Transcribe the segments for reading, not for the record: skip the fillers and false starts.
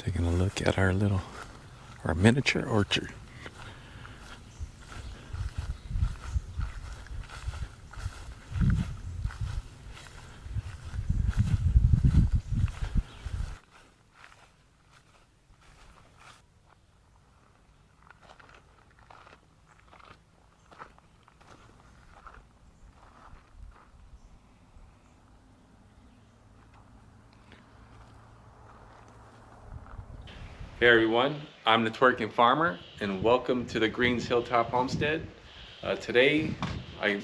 Taking a look at our miniature orchard. Hey everyone, I'm the Twerking Farmer and welcome to the Greens Hilltop Homestead. Today,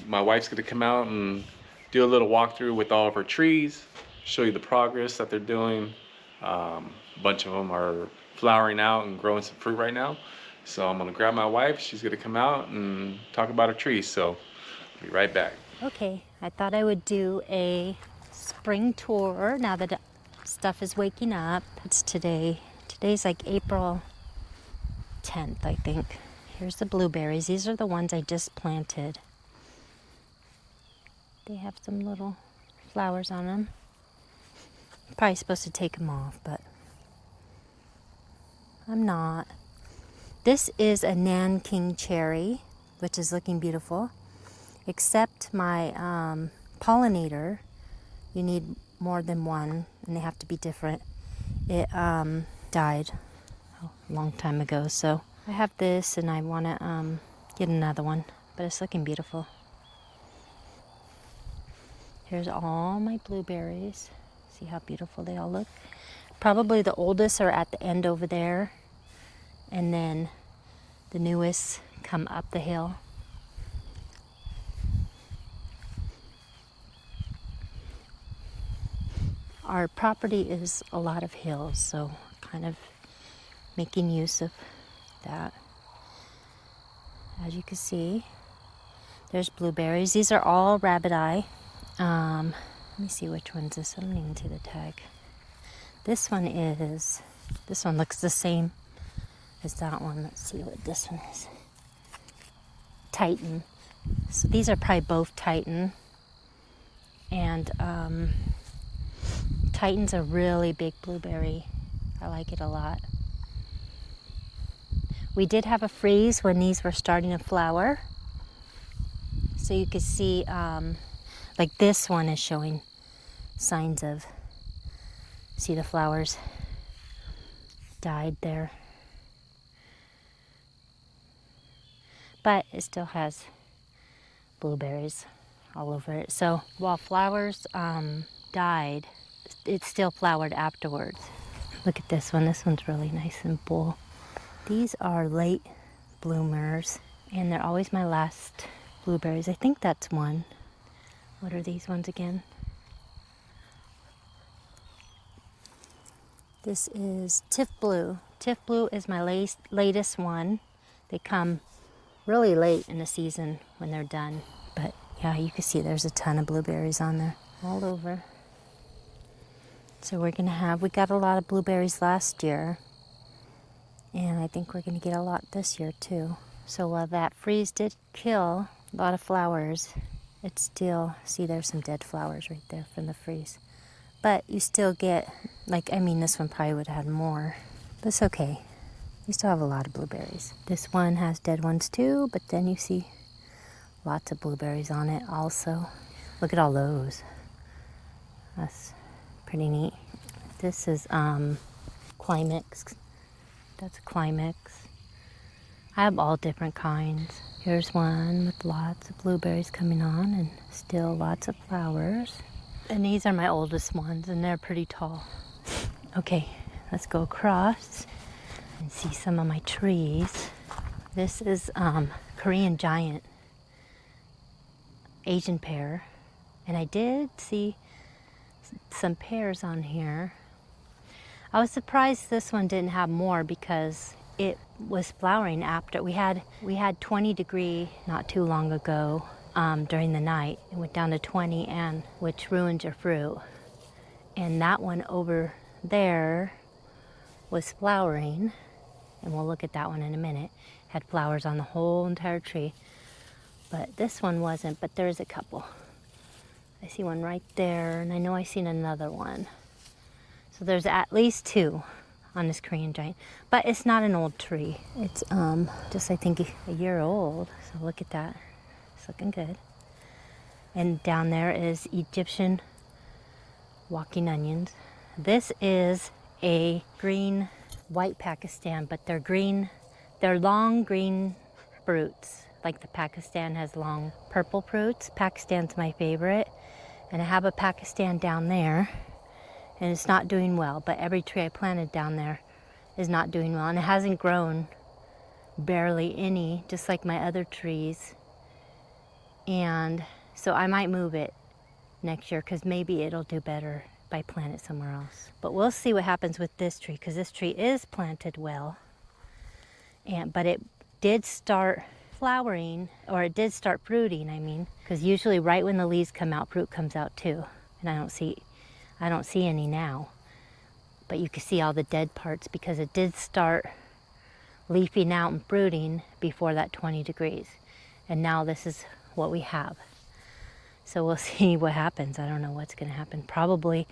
my wife's gonna come out and do a little walkthrough with all of her trees, show you the progress that they're doing. A bunch of them are flowering out and growing some fruit right now. So I'm gonna grab my wife, she's gonna come out and talk about her trees. So I'll be right back. Okay, I thought I would do a spring tour now that stuff is waking up. It's today. Today's like April 10th, I think. Here's the blueberries. These are the ones I just planted. They have some little flowers on them. Probably supposed to take them off, but I'm not. This is a Nanking cherry, which is looking beautiful. Except my pollinator, you need more than one, and they have to be different. It died a long time ago, so I have this, and I want to get another one, but it's looking beautiful. Here's all my blueberries. See how beautiful they all look? Probably the oldest are at the end over there, and then the newest come up the hill. Our property is a lot of hills, so kind of making use of that. As you can see, there's blueberries. These are all rabbit eye. Let me see which one's this. I don't even see the tag. This one looks the same as that one. Let's see what this one is. Titan. So these are probably both Titan. And Titan's a really big blueberry. I like it a lot. We did have a freeze when these were starting to flower. So you could see, like this one is showing signs of, see the flowers died there. But it still has blueberries all over it. So while flowers died, it still flowered afterwards. Look at this one. This one's really nice and full. These are late bloomers, and they're always my last blueberries. I think that's one. What are these ones again? This is Tiff Blue. Tiff Blue is my latest one. They come really late in the season when they're done. But yeah, you can see there's a ton of blueberries on there all over. So we got a lot of blueberries last year, and I think we're gonna get a lot this year too. So while that freeze did kill a lot of flowers, it's still, see there's some dead flowers right there from the freeze. But you still get, this one probably would have had more, but it's okay. We still have a lot of blueberries. This one has dead ones too, but then you see lots of blueberries on it also. Look at all those. That's pretty neat. This is Climax. That's a Climax. I have all different kinds. Here's one with lots of blueberries coming on and still lots of flowers. And these are my oldest ones, and they're pretty tall. Okay, let's go across and see some of my trees. This is Korean Giant, Asian pear. And I did see some pears on here. I was surprised this one didn't have more because it was flowering after. We had 20 degree not too long ago during the night. It went down to 20, and which ruined your fruit. And that one over there was flowering, and we'll look at that one in a minute. Had flowers on the whole entire tree. But this one wasn't, but there's a couple. I see one right there, and I know I seen another one. So there's at least two on this Korean giant. But it's not an old tree. It's just I think a year old. So look at that. It's looking good. And down there is Egyptian walking onions. This is a green white Pakistan, but they're green. They're long green fruits. Like the Pakistan has long purple fruits. Pakistan's my favorite. And I have a Pakistan down there, and it's not doing well, but every tree I planted down there is not doing well, and it hasn't grown barely any, just like my other trees. And so I might move it next year because maybe it'll do better if I plant it somewhere else. But we'll see what happens with this tree, because this tree is planted well, but it did start flowering, or it did start fruiting, I mean, because usually right when the leaves come out, fruit comes out too. And I don't see any now, but you can see all the dead parts because it did start leafing out and fruiting before that 20 degrees. And now this is what we have. So we'll see what happens. I don't know what's going to happen. Probably,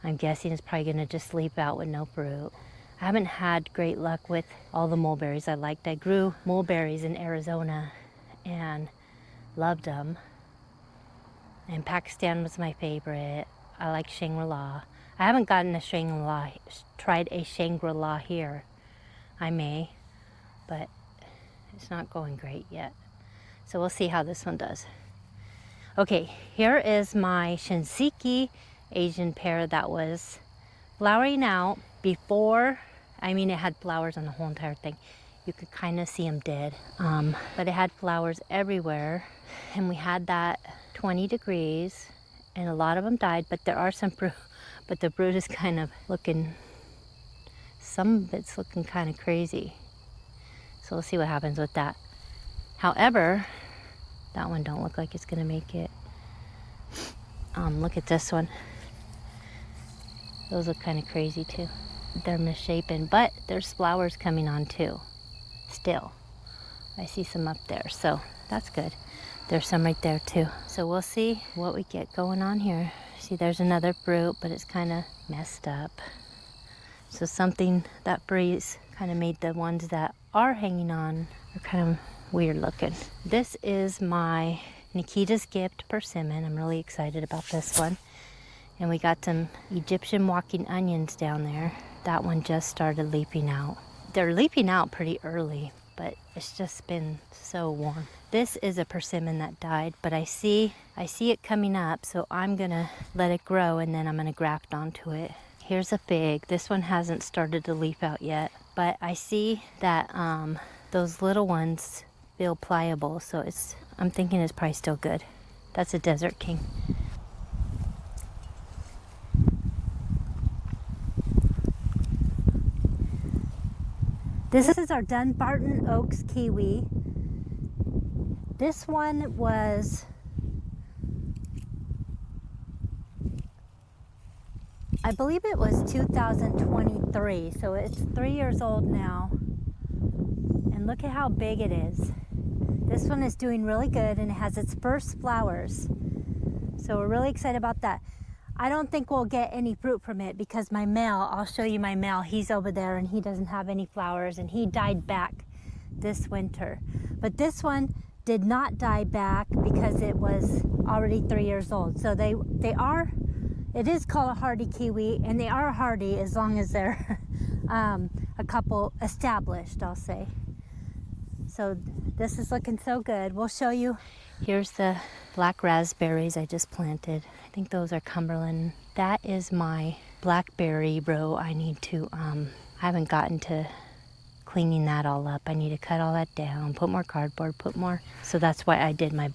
I'm guessing it's probably going to just leaf out with no fruit. I haven't had great luck with all the mulberries I liked. I grew mulberries in Arizona and loved them. And Pakistan was my favorite. I like Shangri-La. I haven't tried a Shangri-La here. I may, but it's not going great yet. So we'll see how this one does. Okay, here is my Shinseki Asian pear that was flowering out before. I mean, it had flowers on the whole entire thing. You could kind of see them dead, but it had flowers everywhere. And we had that 20 degrees, and a lot of them died, but there are some fruit. But the fruit is kind of looking, some of it's looking kind of crazy. So we'll see what happens with that. However, that one don't look like it's gonna make it. Look at this one. Those look kind of crazy too. They're misshapen, but there's flowers coming on too. Still, I see some up there, so that's good. There's some right there too. So we'll see what we get going on here. See, there's another fruit, but it's kind of messed up. So something, that breeze kind of made the ones that are hanging on are kind of weird looking. This is my Nikita's Gift persimmon. I'm really excited about this one. And we got some Egyptian walking onions down there. That one just started leafing out. They're leafing out pretty early, but it's just been so warm. This is a persimmon that died, but I see it coming up, so I'm gonna let it grow and then I'm gonna graft onto it. Here's a fig. This one hasn't started to leaf out yet, but I see that those little ones feel pliable, so I'm thinking it's probably still good. That's a Desert King. This is our Dunbarton Oaks kiwi. This one was, I believe it was 2023, so it's 3 years old now. And look at how big it is. This one is doing really good, and it has its first flowers. So we're really excited about that. I don't think we'll get any fruit from it because my male, I'll show you my male, he's over there and he doesn't have any flowers, and he died back this winter. But this one did not die back because it was already 3 years old. So it is called a hardy kiwi, and they are hardy as long as they're a couple established, I'll say. So this is looking so good. We'll show you. Here's the black raspberries I just planted. I think those are Cumberland. That is my blackberry row. I need to, I haven't gotten to cleaning that all up. I need to cut all that down, put more cardboard, put more. So that's why I did my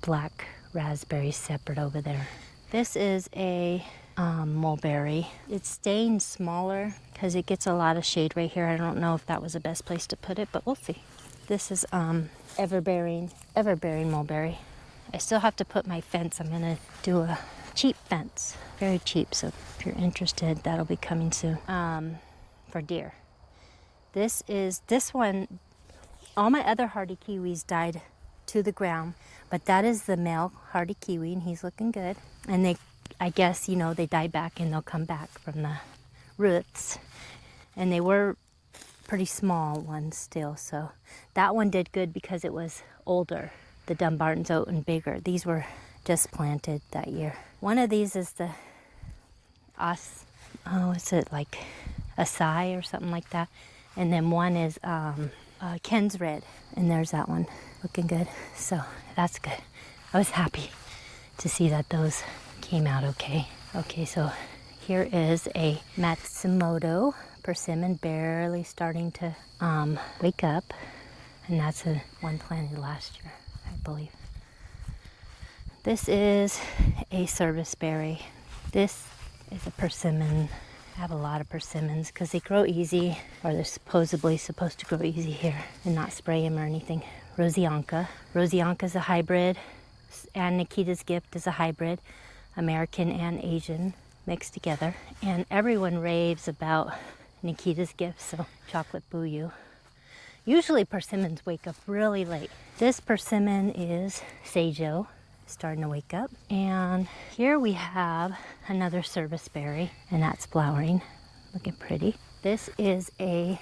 black raspberries separate over there. This is a mulberry. It's staying smaller because it gets a lot of shade right here. I don't know if that was the best place to put it, but we'll see. This is everbearing mulberry. I still have to put my fence. I'm gonna do a cheap fence, very cheap. So if you're interested, that'll be coming soon. For deer. This one. All my other hardy kiwis died to the ground, but that is the male hardy kiwi, and he's looking good. And I guess they die back, and they'll come back from the roots, and they were pretty small ones still. So that one did good because it was older. The Dumbarton's oat and bigger. These were just planted that year. One of these is the is it like Acai or something like that? And then one is Ken's Red, and there's that one looking good. So that's good. I was happy to see that those came out okay. Okay, so here is a Matsumoto persimmon barely starting to wake up, and that's the one planted last year, I believe. This is a serviceberry. This is a persimmon. I have a lot of persimmons because they grow easy, or they're supposedly supposed to grow easy here and not spray them or anything. Rosianka. Rosianka is a hybrid, and Nikita's Gift is a hybrid, American and Asian mixed together. And everyone raves about Nikita's Gift, so chocolate bouillon. Usually persimmons wake up really late. This persimmon is Seijo, starting to wake up. And here we have another serviceberry, and that's flowering, looking pretty. This is a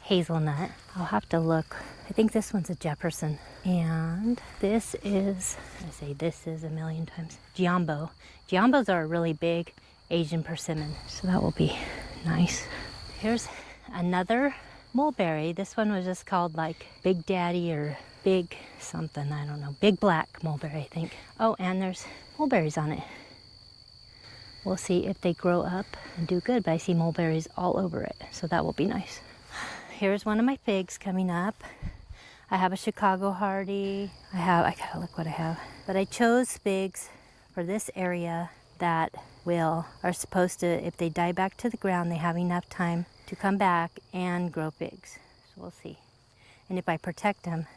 hazelnut. I'll have to look. I think this one's a Jefferson. And this is, I say this is a million times, Giambo. Giambos are a really big Asian persimmon, so that will be nice. Here's another mulberry. This one was just called like Big Daddy or Big something, I don't know. Big Black mulberry, I think. Oh, and there's mulberries on it. We'll see if they grow up and do good, but I see mulberries all over it, so that will be nice. Here's one of my figs coming up. I have a Chicago Hardy. I gotta look what I have. But I chose figs for this area that are supposed to, if they die back to the ground, they have enough time to come back and grow figs. So we'll see. And if I protect them,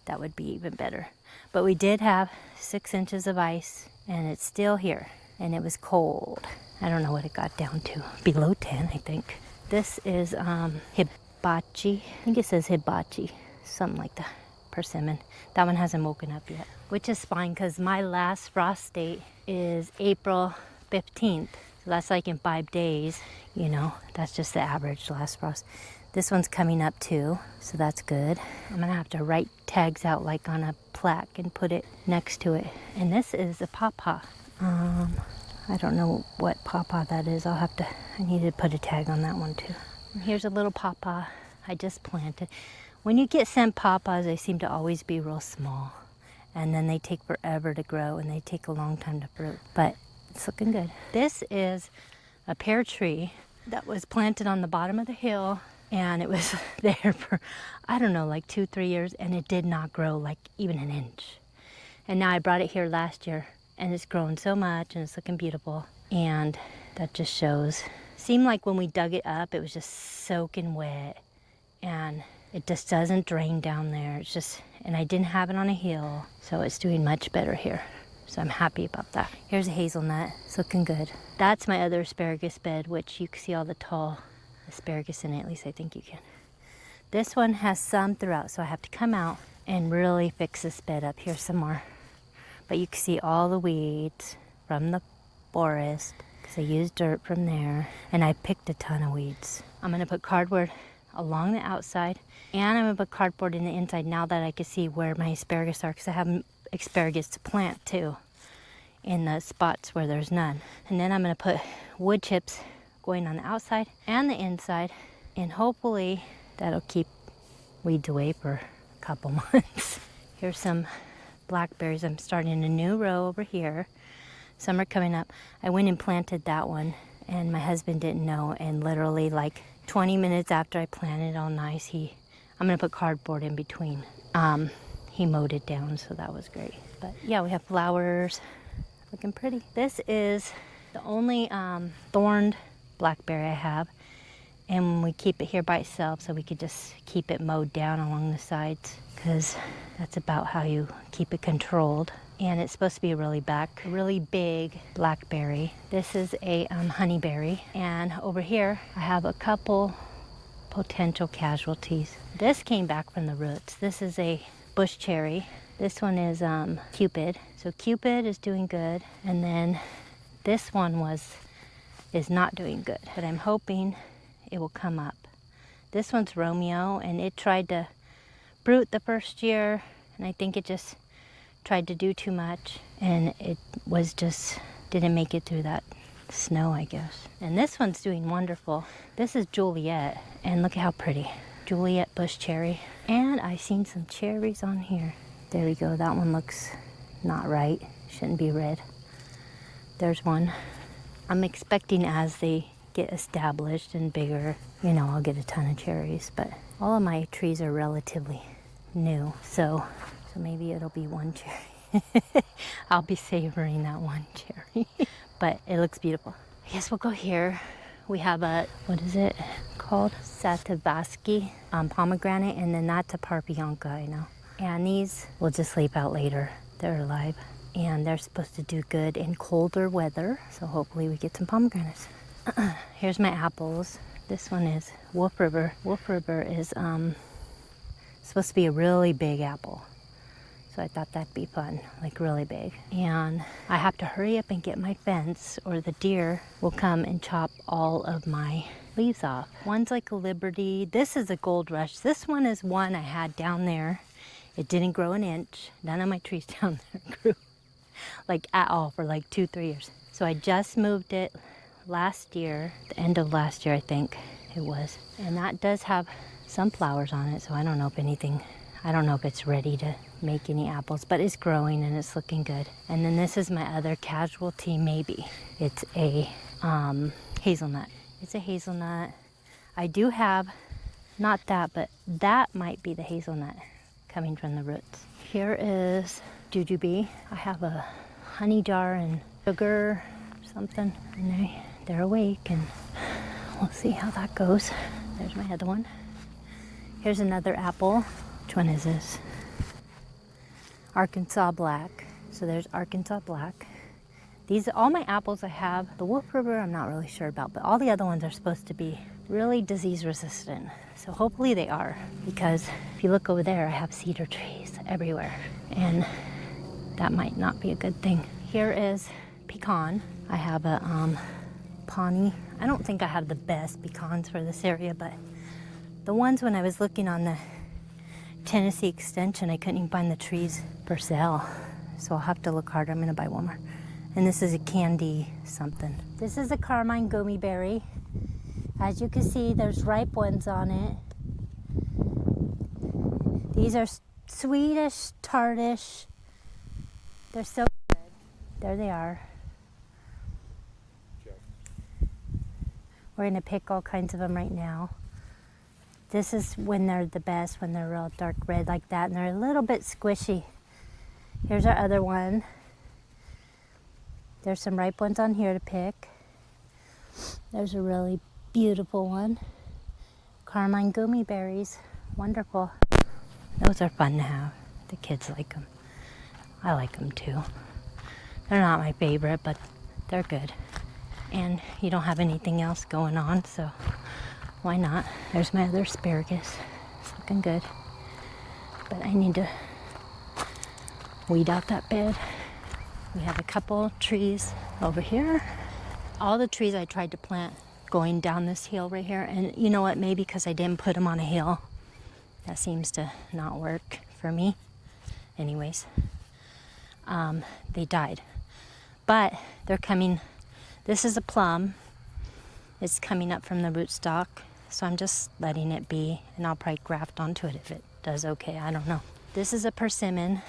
that would be even better. But we did have 6 inches of ice, and it's still here, and it was cold. I don't know what it got down to. Below 10, I think. This is hibachi. I think it says hibachi, something like that. Persimmon. That one hasn't woken up yet, which is fine because my last frost date is April 15th. So that's like in 5 days, you know, that's just the average last frost. This one's coming up too, so that's good. I'm gonna have to write tags out like on a plaque and put it next to it. And this is a pawpaw. I don't know what pawpaw that is. I need to put a tag on that one too. And here's a little pawpaw I just planted. When you get sent pawpaws, they seem to always be real small. And then they take forever to grow, and they take a long time to fruit. But it's looking good. This is a pear tree that was planted on the bottom of the hill, and it was there for, I don't know, like 2-3 years, and it did not grow like even an inch. And now I brought it here last year, and it's grown so much, and it's looking beautiful. And that just shows. Seemed like when we dug it up, it was just soaking wet, and it just doesn't drain down there. It's just, and I didn't have it on a hill, so it's doing much better here. So I'm happy about that. Here's a hazelnut. It's looking good. That's my other asparagus bed, which you can see all the tall asparagus in it. At least I think you can. This one has some throughout, so I have to come out and really fix this bed up. Here's some more. But you can see all the weeds from the forest because I used dirt from there, and I picked a ton of weeds. I'm gonna put cardboard along the outside, and I'm gonna put cardboard in the inside now that I can see where my asparagus are, because I have asparagus to plant too in the spots where there's none. And then I'm gonna put wood chips going on the outside and the inside, and hopefully that'll keep weeds away for a couple months. Here's some blackberries. I'm starting a new row over here. Some are coming up. I went and planted that one, and my husband didn't know, and literally like 20 minutes after I planted it all nice, I'm gonna put cardboard in between. He mowed it down, so that was great. But yeah, we have flowers, looking pretty. This is the only thorned blackberry I have, and we keep it here by itself so we could just keep it mowed down along the sides, because that's about how you keep it controlled. And it's supposed to be a really big blackberry. This is a honeyberry, and over here I have a couple potential casualties. This came back from the roots. This is a bush cherry. This one is Cupid. So Cupid is doing good, and then this one was is not doing good, but I'm hoping it will come up. This one's Romeo, and it tried to fruit the first year, and I think it just tried to do too much, and it was just didn't make it through that snow, I guess. And this one's doing wonderful. This is Juliet, and look at how pretty. Juliet bush cherry. And I seen some cherries on here. There we go. That one looks not right. Shouldn't be red. There's one. I'm expecting as they get established and bigger, you know, I'll get a ton of cherries, but all of my trees are relatively new, so maybe it'll be one cherry. I'll be savoring that one cherry. But it looks beautiful. I guess we'll go here. We have a, what is it called? Satavaski pomegranate, and then that's a Parpionka, I know. And these will just sleep out later. They're alive. And they're supposed to do good in colder weather, so hopefully we get some pomegranates. Here's my apples. This one is Wolf River. Wolf River is supposed to be a really big apple. So I thought that'd be fun, like really big. And I have to hurry up and get my fence or the deer will come and chop all of my leaves off. One's like a Liberty. This is a Gold Rush. This one is one I had down there. It didn't grow an inch. None of my trees down there grew like at all for like 2-3 years. So I just moved it last year, the end of last year I think it was. And that does have some flowers on it, so I don't know if it's ready to make any apples, but it's growing and it's looking good. And then this is my other casualty maybe. It's a hazelnut. It's a hazelnut. I do have, not that, but that might be the hazelnut coming from the roots. Here is jujube. I have a honey jar and sugar or something, and they're awake, and we'll see how that goes. There's my other one. Here's another apple. Which one is this? Arkansas Black. So there's Arkansas Black. These, all my apples I have, the Wolf River I'm not really sure about, but all the other ones are supposed to be really disease resistant. So hopefully they are, because if you look over there, I have cedar trees everywhere, and that might not be a good thing. Here is pecan. I have a Pawnee. I don't think I have the best pecans for this area, but the ones when I was looking on the Tennessee extension, I couldn't even find the trees for sale. So I'll have to look harder. I'm gonna buy one more. And this is a candy something. This is a Carmine gummy berry. As you can see, there's ripe ones on it. These are sweetish, tartish. They're so good. There they are. We're gonna pick all kinds of them right now. This is when they're the best, when they're real dark red like that, and they're a little bit squishy. Here's our other one. There's some ripe ones on here to pick. There's a really beautiful one. Carmine gummy berries, wonderful. Those are fun to have. The kids like them. I like them too. They're not my favorite, but they're good. And you don't have anything else going on, so why not? There's my other asparagus. It's looking good. But I need to weed out that bed. We have a couple trees over here. All the trees I tried to plant going down this hill right here, and you know what, maybe because I didn't put them on a hill, that seems to not work for me. Anyways, they died. But they're coming. This is a plum. It's coming up from the rootstock. So I'm just letting it be, and I'll probably graft onto it if it does okay. I don't know. This is a persimmon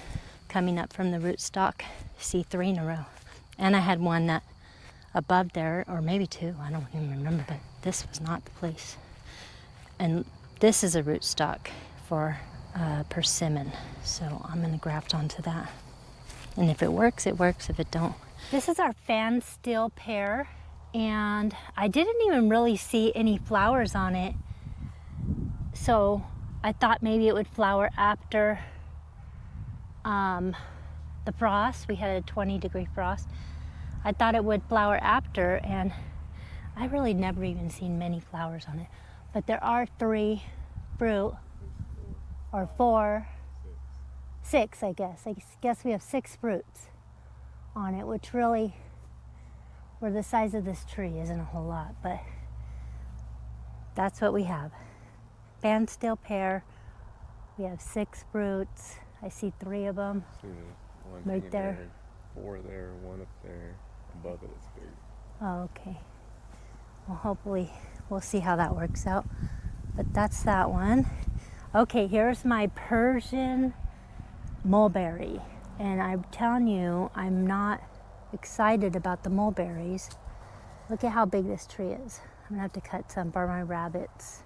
coming up from the rootstock. See, 3 in a row. And I had one that above there, or maybe 2, I don't even remember, but this was not the place. And this is a rootstock for persimmon. So I'm gonna graft onto that. And if it works, it works. If it don't. This is our fan steel pear. And I didn't even really see any flowers on it. So I thought maybe it would flower after the frost. We had a 20-degree frost. I thought it would flower after, and I really never even seen many flowers on it. But there are 3 fruit, or 4, 6, I guess. I guess we have 6 fruits on it, which really, for the size of this tree isn't a whole lot, but that's what we have. Bandstill pear. We have 6 fruits. I see 3 of them. See one Right hanging there. 4 there, 1 up there. Above it, it's big. Oh, okay. Well, hopefully we'll see how that works out. But that's that one. Okay, here's my Persian mulberry. And I'm telling you, I'm not excited about the mulberries. Look at how big this tree is. I'm gonna have to cut some for my rabbits.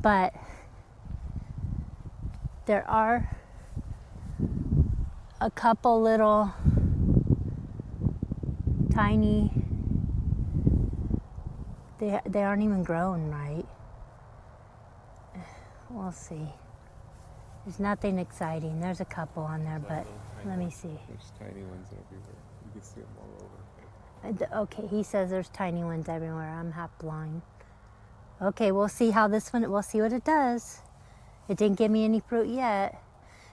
But there are a couple little tiny, they aren't even grown right. We'll see. There's nothing exciting. There's a couple on there, but let me see. There's tiny ones everywhere. You can see them all over. Okay, he says there's tiny ones everywhere. I'm half blind. Okay, we'll see how this one, we'll see what it does. It didn't give me any fruit yet,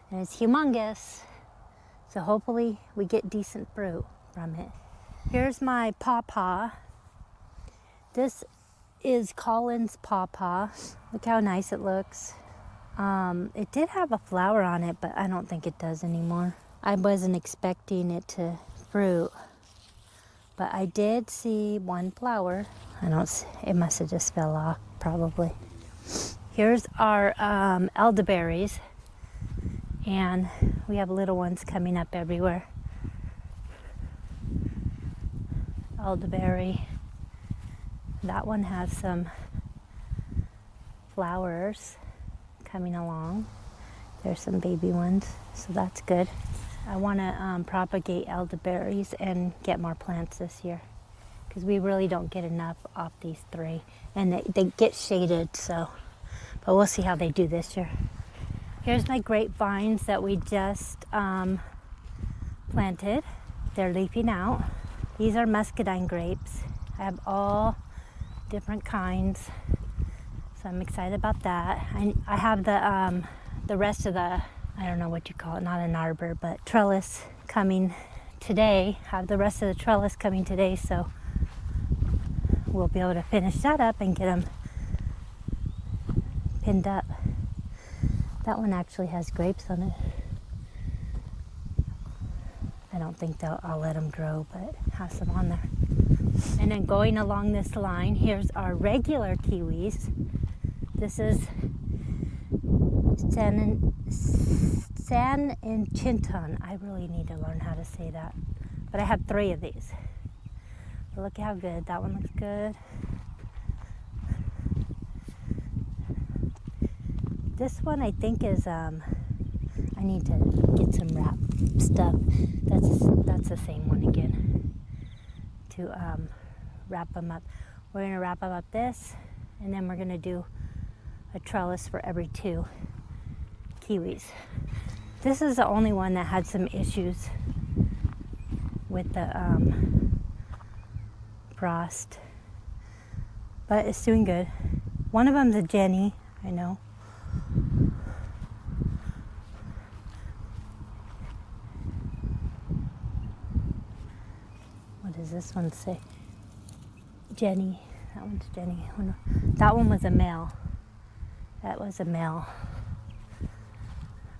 and it's humongous. So hopefully we get decent fruit from it. Here's my pawpaw. This is Collins pawpaw. Look how nice it looks. It did have a flower on it, but I don't think it does anymore. I wasn't expecting it to fruit, but I did see one flower. It must have just fell off, probably. Here's our elderberries, and we have little ones coming up everywhere. Elderberry. That one has some flowers coming along. There's some baby ones, so that's good. I want to propagate elderberries and get more plants this year, because we really don't get enough off these 3, and they get shaded, so, but we'll see how they do this year. Here's my grapevines that we just planted. They're leafing out. These are muscadine grapes. I have all different kinds, so I'm excited about that. I have the rest of the, I don't know what you call it, not an arbor, but trellis coming today. Have the rest of the trellis coming today, so we'll be able to finish that up and get them pinned up. That one actually has grapes on it. I don't think I'll let them grow, but it has some on there. And then going along this line, here's our regular kiwis. This is San and Chinton. I really need to learn how to say that. But I have 3 of these. But look how good. That one looks good. This one I think is, I need to get some wrap stuff. That's the same one again. To wrap them up. We're gonna wrap them up this, and then we're gonna do a trellis for every 2 kiwis. This is the only one that had some issues with the frost, but it's doing good. One of them's a Jenny, I know. What does this one say? Jenny. That one's Jenny. Oh, no. That one was a male. That was a male.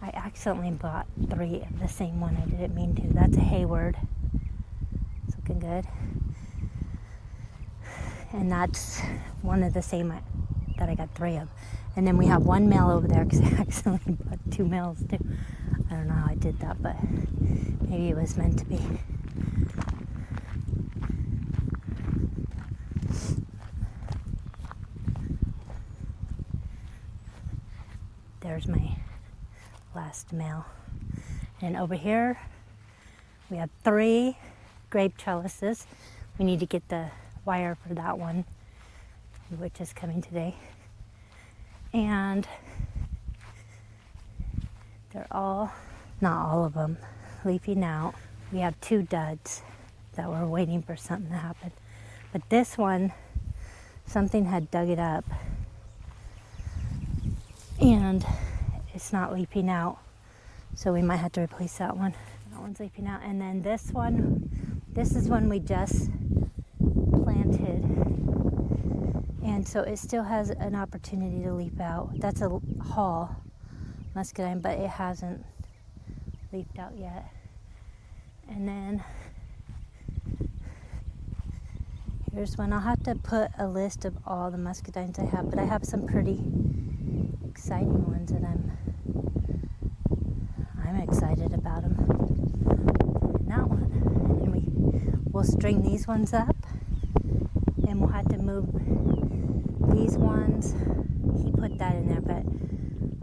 I accidentally bought 3 of the same one. I didn't mean to. That's a Hayward. It's looking good. And that's one of the same that I got 3 of. And then we have one male over there because I accidentally bought 2 males too. I don't know how I did that, but maybe it was meant to be. There's my last male. And over here, we have 3 grape trellises. We need to get the wire for that one, which is coming today. And they're all, not all of them, leafing out. We have 2 duds that we're waiting for something to happen. But this one, something had dug it up, and it's not leafing out, so we might have to replace that one. That one's leafing out. And then this one, this is one we just And so it still has an opportunity to leaf out. That's a haul muscadine, but it hasn't leafed out yet. And then here's one. I'll have to put a list of all the muscadines I have, but I have some pretty exciting ones that I'm excited about them. And that one. And we'll string these ones up, and we'll have to move these ones. He put that in there, but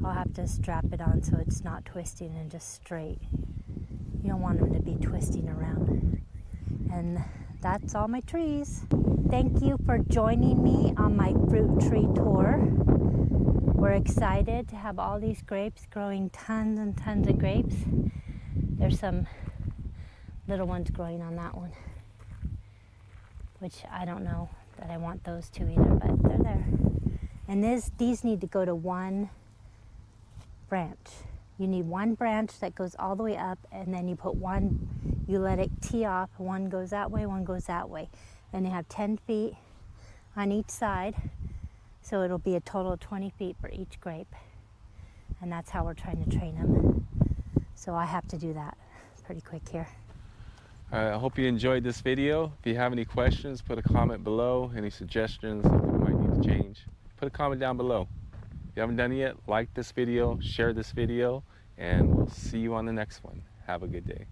I'll have to strap it on so it's not twisting and just straight. You don't want them to be twisting around. And that's all my trees. Thank you for joining me on my fruit tree tour. We're excited to have all these grapes, growing tons and tons of grapes. There's some little ones growing on that one, which I don't know that I want those two either, but they're there. And these need to go to one branch. You need one branch that goes all the way up, and then you put one, you let it tee off. One goes that way, one goes that way. And you have 10 feet on each side, so it'll be a total of 20 feet for each grape. And that's how we're trying to train them. So I have to do that pretty quick here. I hope you enjoyed this video. If you have any questions, put a comment below. Any suggestions, something you might need to change, put a comment down below. If you haven't done it yet, like this video, share this video, and we'll see you on the next one. Have a good day.